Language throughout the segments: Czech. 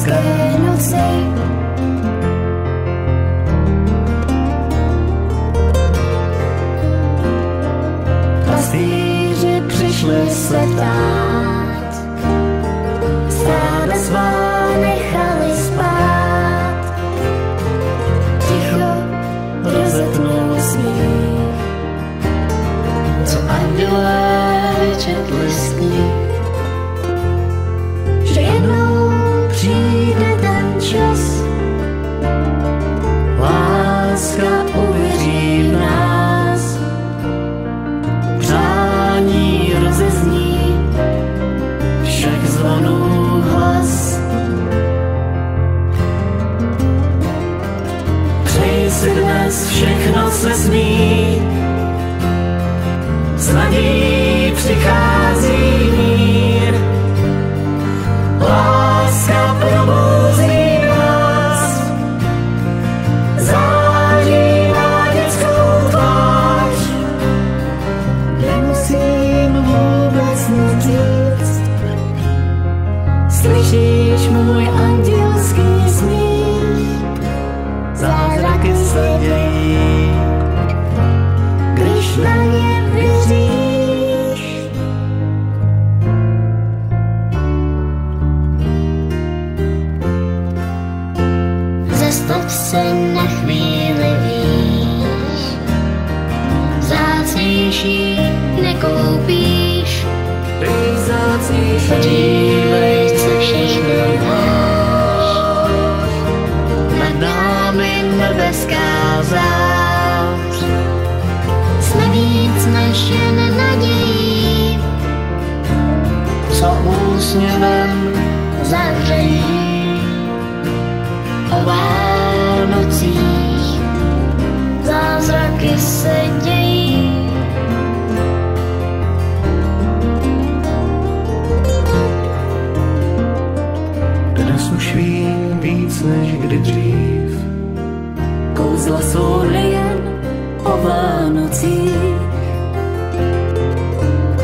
blízké noci. Pastýři přišli se ptát, stáda svá nechali spát. Ticho rozetnul smích, co andělé četli z knih, že jednou přijde ten čas, láska uvěří v nás, přání rozezní všech zvonů hlas. Přeji si dnes, všechno se smí, s nadějí přichází mír. Láska probouzí nás, září má dětskou tvář. Nemusím vůbec nic říct, slyšíš můj andělský smích. Zázraky se dějí, když na ně věříš. Zastav se na chvíli, víš, vzácnější nekoupíš. Podívej, co všechno máš, nad námi nebeská zář. Jsme víc než jen nadějí, co úsměvem zavřejí. O Vánocích zázraky se dějí. Dnes už vím víc než kdy dřív, kouzla jsou nejen o Vánocích.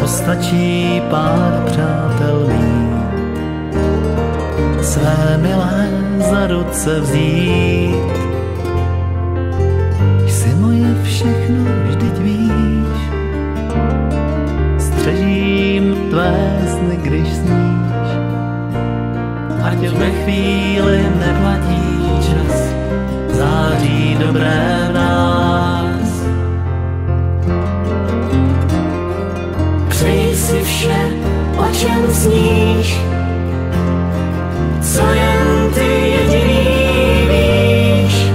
Postačí pár přátel mých, své milé za ruce vzít. Jsi moje všechno, vždyť víš, střežím tvé sny, když sníš. Ať ve chvíli neplatí čas, září dobré v nás. Přeji si vše, o čem sníš, co jen ty jediný víš.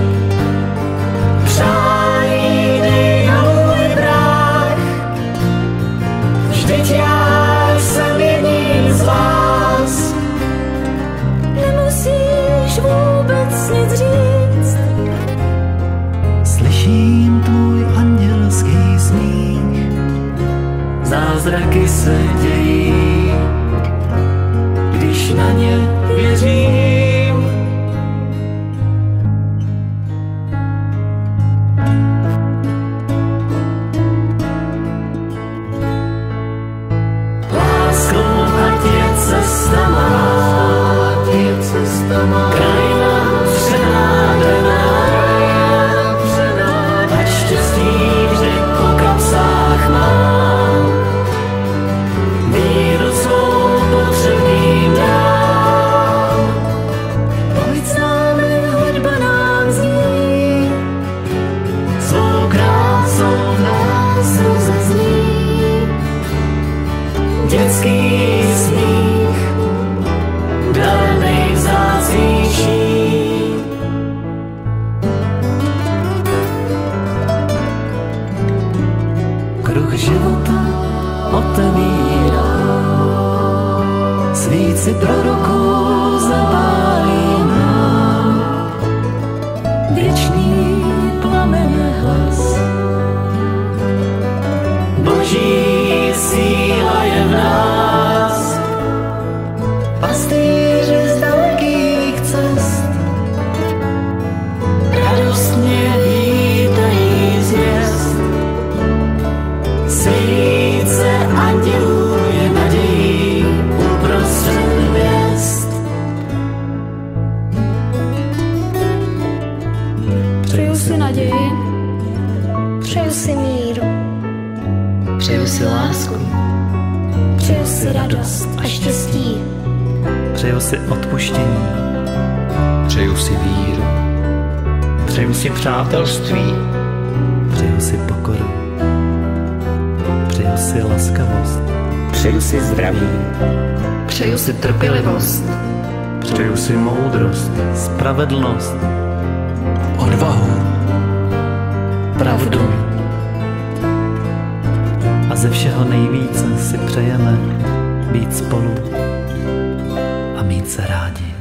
Přání dej na můj práh, vždyť já jsem jedním z vás. Nemusíš vůbec nic říct, slyším tvůj andělský smích. Zázraky se dějí, když na ně věřím. Láskou ať je cesta má, krajina přenádená, ať štěstí vždy po kapsách mám, víru svou potřebným dám. Pojď s námi, hudba nám zní, svou krásou v nás rozezní. Dětský smích, dar nejvzácnější. Kruh života otevírá, svíci proroků zapálíme, věčný plamen hlas. Boží síla je v nás, pastýři z dalekých cest radostně vítají zvěst. Svíce andělů je nadějí uprostřed hvězd. Přeju si odpuštění. Přeju si víru. Přeju si přátelství. Přeju si pokoru. Přeju si laskavost. Přeju si zdraví. Přeju si trpělivost. Přeju si moudrost. Spravedlnost. Odvahu. Pravdu. A ze všeho nejvíce si přejeme být spolu a mít se rádi.